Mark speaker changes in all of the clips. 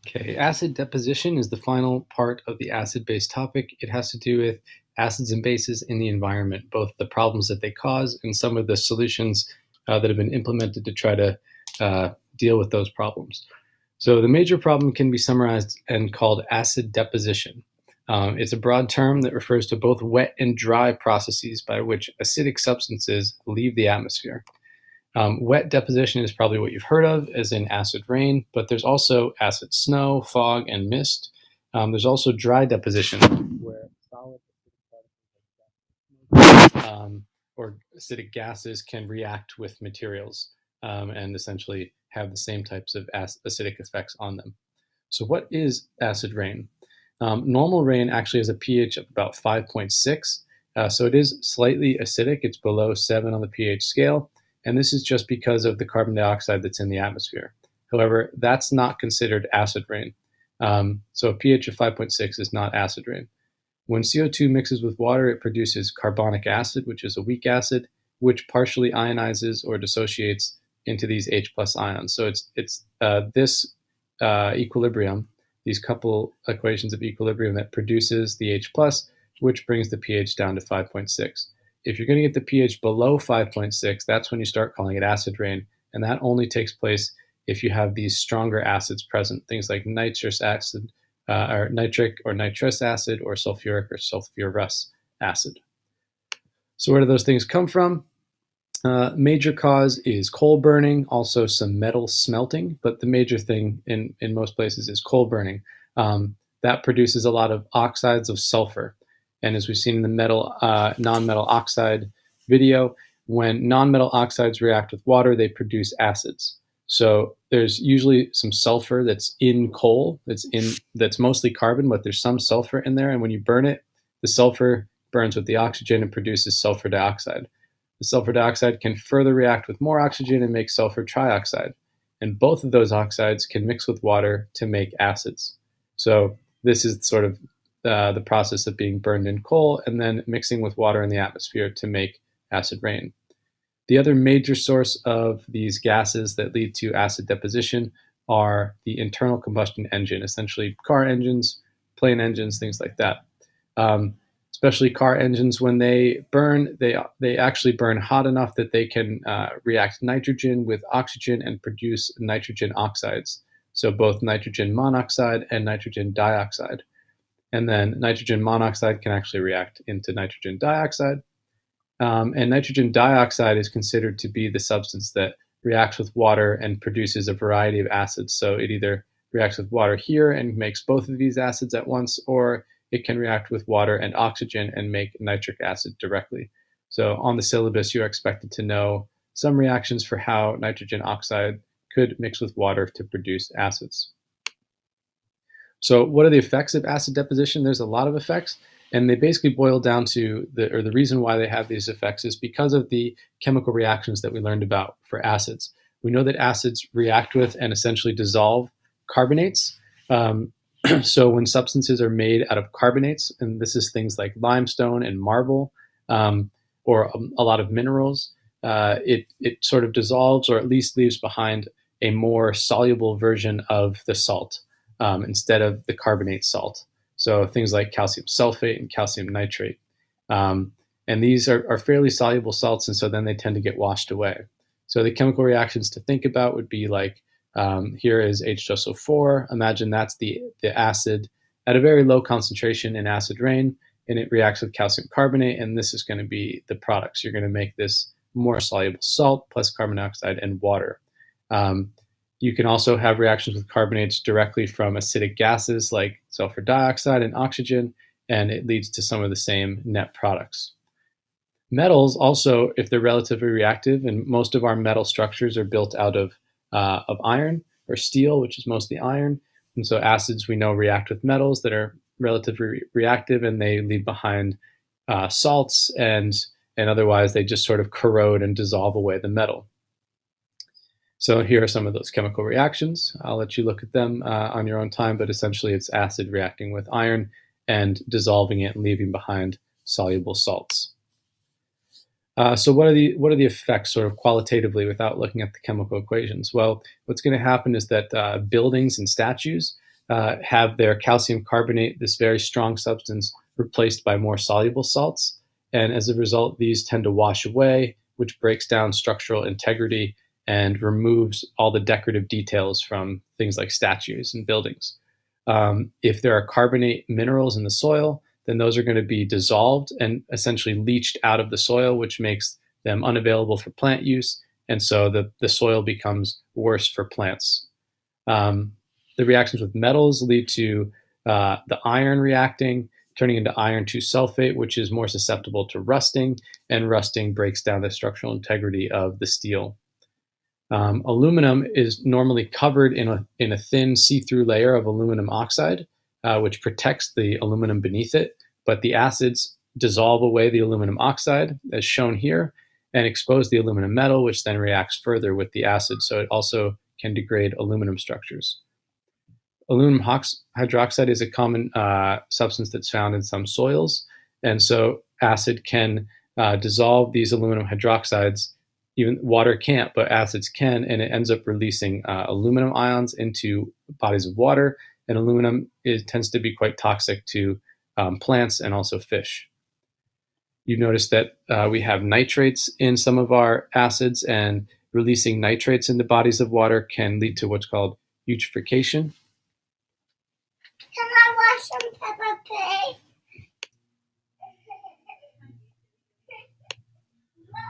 Speaker 1: Okay, acid deposition is the final part of the acid-base topic. It has to do with acids and bases in the environment, both the problems that they cause and some of the solutions that have been implemented to try to deal with those problems. So the major problem can be summarized and called acid deposition. It's a broad term that refers to both wet and dry processes by which acidic substances leave the atmosphere. Wet deposition is probably what you've heard of, as in acid rain, but there's also acid snow, fog, and mist. There's also dry deposition, where solid or acidic gases can react with materials and essentially have the same types of acidic effects on them. So, what is acid rain? Normal rain actually has a pH of about 5.6, so it is slightly acidic. It's below 7 on the pH scale, and this is just because of the carbon dioxide that's in the atmosphere. However, that's not considered acid rain. So a pH of 5.6 is not acid rain. When CO2 mixes with water, it produces carbonic acid, which is a weak acid, which partially ionizes or dissociates into these H plus ions. So it's this equilibrium, these couple equations of equilibrium, that produces the H plus, which brings the pH down to 5.6. If you're going to get the pH below 5.6, that's when you start calling it acid rain, and that only takes place if you have these stronger acids present, things like nitrous acid, or nitric or nitrous acid, or sulfuric or sulfurous acid. So where do those things come from? Major cause is coal burning, also some metal smelting, but the major thing in most places is coal burning. That produces a lot of oxides of sulfur. And as we've seen in the non-metal oxide video, when non-metal oxides react with water, they produce acids. So there's usually some sulfur that's in coal, that's mostly carbon, but there's some sulfur in there. And when you burn it, the sulfur burns with the oxygen and produces sulfur dioxide. The sulfur dioxide can further react with more oxygen and make sulfur trioxide. And both of those oxides can mix with water to make acids. So this is sort of the process of being burned in coal and then mixing with water in the atmosphere to make acid rain. The other major source of these gases that lead to acid deposition are the internal combustion engine, essentially car engines, plane engines, things like that. Especially car engines, when they burn, they actually burn hot enough that they can react nitrogen with oxygen and produce nitrogen oxides. So both nitrogen monoxide and nitrogen dioxide. And then nitrogen monoxide can actually react into nitrogen dioxide. And nitrogen dioxide is considered to be the substance that reacts with water and produces a variety of acids. So it either reacts with water here and makes both of these acids at once, or it can react with water and oxygen and make nitric acid directly. So on the syllabus, you're expected to know some reactions for how nitrogen oxide could mix with water to produce acids. So what are the effects of acid deposition? There's a lot of effects, and they basically boil down to the reason why they have these effects is because of the chemical reactions that we learned about for acids. We know that acids react with and essentially dissolve carbonates. So when substances are made out of carbonates, and this is things like limestone and marble, or a lot of minerals, it sort of dissolves, or at least leaves behind a more soluble version of the salt instead of the carbonate salt. So things like calcium sulfate and calcium nitrate. And these are fairly soluble salts, and so then they tend to get washed away. So the chemical reactions to think about would be like, here is H2SO4. Imagine that's the acid at a very low concentration in acid rain, and it reacts with calcium carbonate, and this is going to be the products. You're going to make this more soluble salt plus carbon dioxide and water. You can also have reactions with carbonates directly from acidic gases like sulfur dioxide and oxygen, and it leads to some of the same net products. Metals also, if they're relatively reactive, and most of our metal structures are built out of iron or steel, which is mostly iron. And so acids, we know, react with metals that are relatively reactive, and they leave behind salts, and otherwise they just sort of corrode and dissolve away the metal. So here are some of those chemical reactions. I'll let you look at them on your own time, but essentially it's acid reacting with iron and dissolving it and leaving behind soluble salts. So what are the effects sort of qualitatively without looking at the chemical equations? Well, what's going to happen is that buildings and statues, have their calcium carbonate, this very strong substance, replaced by more soluble salts. And as a result, these tend to wash away, which breaks down structural integrity and removes all the decorative details from things like statues and buildings. If there are carbonate minerals in the soil, then those are going to be dissolved and essentially leached out of the soil, which makes them unavailable for plant use. And so the soil becomes worse for plants. The reactions with metals lead to the iron reacting, turning into iron 2 sulfate, which is more susceptible to rusting, and rusting breaks down the structural integrity of the steel. Aluminum is normally covered in a thin see-through layer of aluminum oxide, which protects the aluminum beneath it, but the acids dissolve away the aluminum oxide, as shown here, and expose the aluminum metal, which then reacts further with the acid, so it also can degrade aluminum structures. Aluminum hydroxide is a common substance that's found in some soils, and so acid can dissolve these aluminum hydroxides. Even water can't, but acids can, and it ends up releasing aluminum ions into bodies of water, and aluminum tends to be quite toxic to plants and also fish. You notice that we have nitrates in some of our acids, and releasing nitrates into bodies of water can lead to what's called eutrophication.
Speaker 2: Can I watch some Peppa Pig?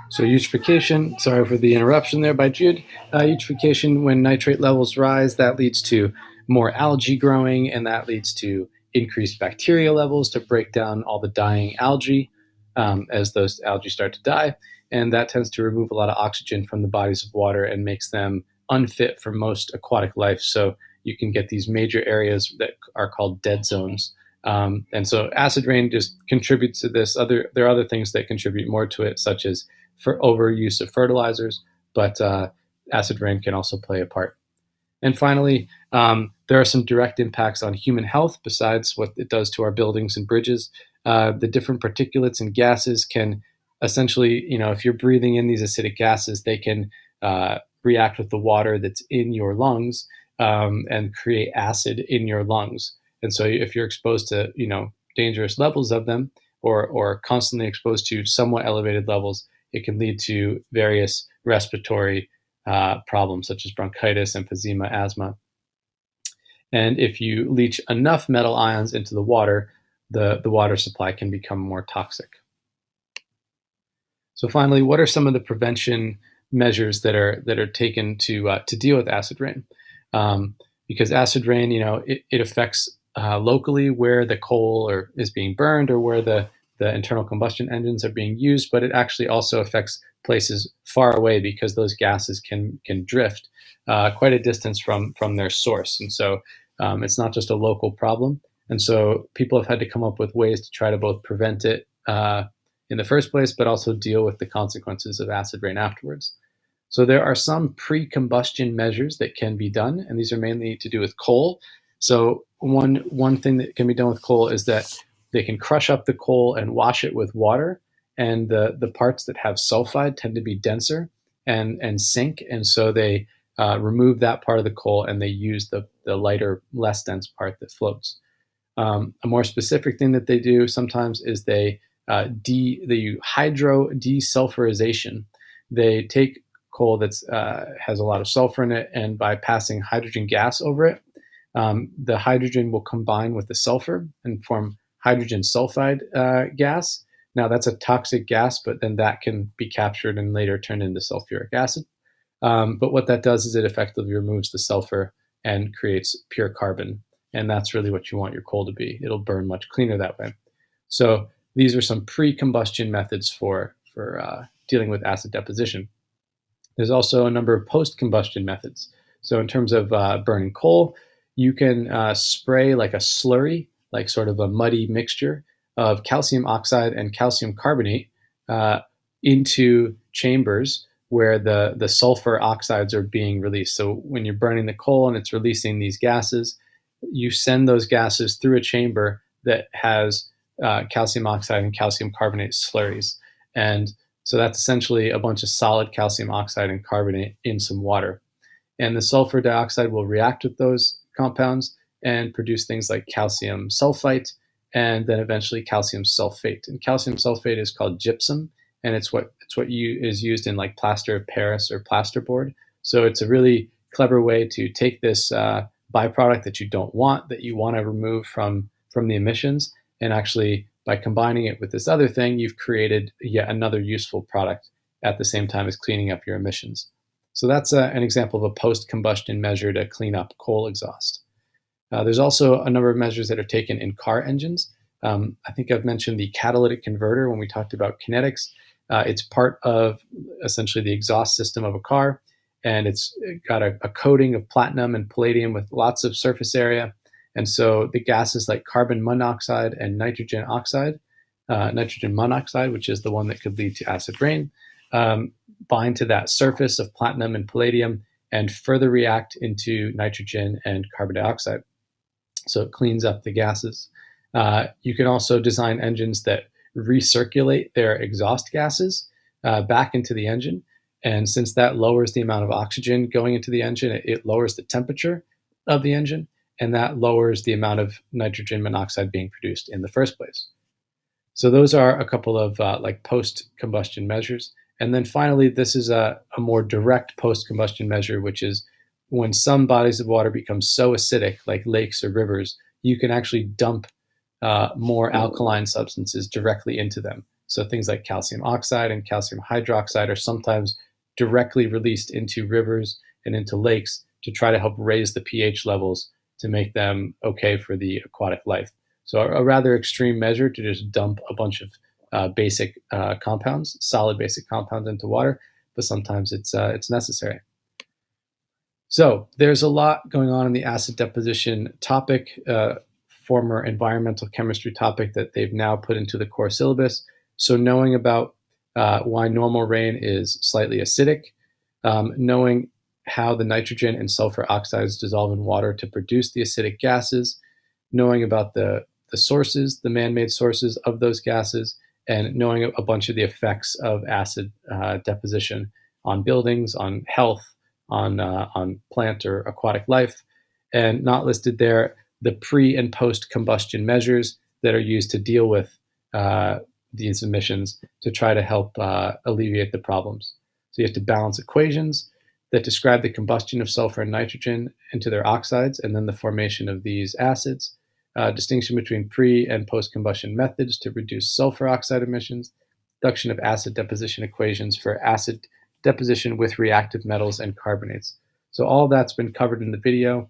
Speaker 1: So eutrophication, sorry for the interruption there by Jude. Eutrophication, when nitrate levels rise, that leads to more algae growing, and that leads to increased bacteria levels to break down all the dying algae as those algae start to die. And that tends to remove a lot of oxygen from the bodies of water and makes them unfit for most aquatic life. So you can get these major areas that are called dead zones. And so acid rain just contributes to this. There are other things that contribute more to it, such as for overuse of fertilizers, but acid rain can also play a part. And finally, there are some direct impacts on human health besides what it does to our buildings and bridges. The different particulates and gases can essentially, if you're breathing in these acidic gases, they can react with the water that's in your lungs and create acid in your lungs. And so if you're exposed to, dangerous levels of them or constantly exposed to somewhat elevated levels, it can lead to various respiratory problems such as bronchitis, emphysema, asthma. And if you leach enough metal ions into the water water supply can become more toxic. So finally, what are some of the prevention measures that are taken to deal with acid rain? Because acid rain, it affects locally where the coal is being burned or where the internal combustion engines are being used, but it actually also affects places far away because those gases can drift quite a distance from their source. And so it's not just a local problem. And so people have had to come up with ways to try to both prevent it in the first place, but also deal with the consequences of acid rain afterwards. So there are some pre-combustion measures that can be done, and these are mainly to do with coal. So one thing that can be done with coal is that they can crush up the coal and wash it with water, and the parts that have sulfide tend to be denser and sink, and so they remove that part of the coal and they use the lighter, less dense part that floats. A more specific thing that they do sometimes is they hydro desulfurization. They take coal that's has a lot of sulfur in it, and by passing hydrogen gas over it, the hydrogen will combine with the sulfur and form hydrogen sulfide gas. Now that's a toxic gas, but then that can be captured and later turned into sulfuric acid. But what that does is it effectively removes the sulfur and creates pure carbon. And that's really what you want your coal to be. It'll burn much cleaner that way. So these are some pre-combustion methods for dealing with acid deposition. There's also a number of post-combustion methods. So in terms of burning coal, you can spray like a slurry, like sort of a muddy mixture of calcium oxide and calcium carbonate into chambers where the sulfur oxides are being released. So when you're burning the coal and it's releasing these gases, you send those gases through a chamber that has calcium oxide and calcium carbonate slurries. And so that's essentially a bunch of solid calcium oxide and carbonate in some water. And the sulfur dioxide will react with those compounds and produce things like calcium sulfite and then eventually calcium sulfate. And calcium sulfate is called gypsum, and it's what is used in like plaster of Paris or plasterboard. So it's a really clever way to take this byproduct that you don't want, that you want to remove from the emissions, and actually by combining it with this other thing, you've created yet another useful product at the same time as cleaning up your emissions. So that's an example of a post-combustion measure to clean up coal exhaust. There's also a number of measures that are taken in car engines. I think I've mentioned the catalytic converter when we talked about kinetics. It's part of essentially the exhaust system of a car, and it's got a coating of platinum and palladium with lots of surface area. And so the gases like carbon monoxide and nitrogen oxide, nitrogen monoxide, which is the one that could lead to acid rain, bind to that surface of platinum and palladium and further react into nitrogen and carbon dioxide. So it cleans up the gases. You can also design engines that recirculate their exhaust gases back into the engine. And since that lowers the amount of oxygen going into the engine, it lowers the temperature of the engine, and that lowers the amount of nitrogen monoxide being produced in the first place. So those are a couple of like post-combustion measures. And then finally, this is a more direct post-combustion measure, which is when some bodies of water become so acidic, like lakes or rivers, you can actually dump more alkaline substances directly into them. So things like calcium oxide and calcium hydroxide are sometimes directly released into rivers and into lakes to try to help raise the pH levels to make them okay for the aquatic life. So a rather extreme measure to just dump a bunch of basic compounds, solid basic compounds into water, but sometimes it's necessary. So there's a lot going on in the acid deposition topic, former environmental chemistry topic that they've now put into the core syllabus. So knowing about why normal rain is slightly acidic, knowing how the nitrogen and sulfur oxides dissolve in water to produce the acidic gases, knowing about the sources, the man-made sources of those gases, and knowing a bunch of the effects of acid deposition on buildings, on health, on plant or aquatic life, and not listed there, the pre and post combustion measures that are used to deal with these emissions to try to help alleviate the problems. So you have to balance equations that describe the combustion of sulfur and nitrogen into their oxides and then the formation of these acids. Distinction between pre and post combustion methods to reduce sulfur oxide emissions, reduction of acid deposition equations for acid deposition with reactive metals and carbonates. So all that's been covered in the video.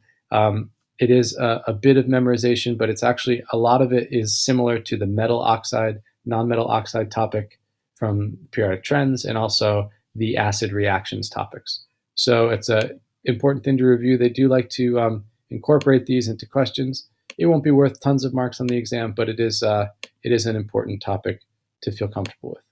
Speaker 1: It is a bit of memorization, but it's actually a lot of it is similar to the metal oxide, non-metal oxide topic from periodic trends and also the acid reactions topics. So it's an important thing to review. They do like to incorporate these into questions. It won't be worth tons of marks on the exam, but it is an important topic to feel comfortable with.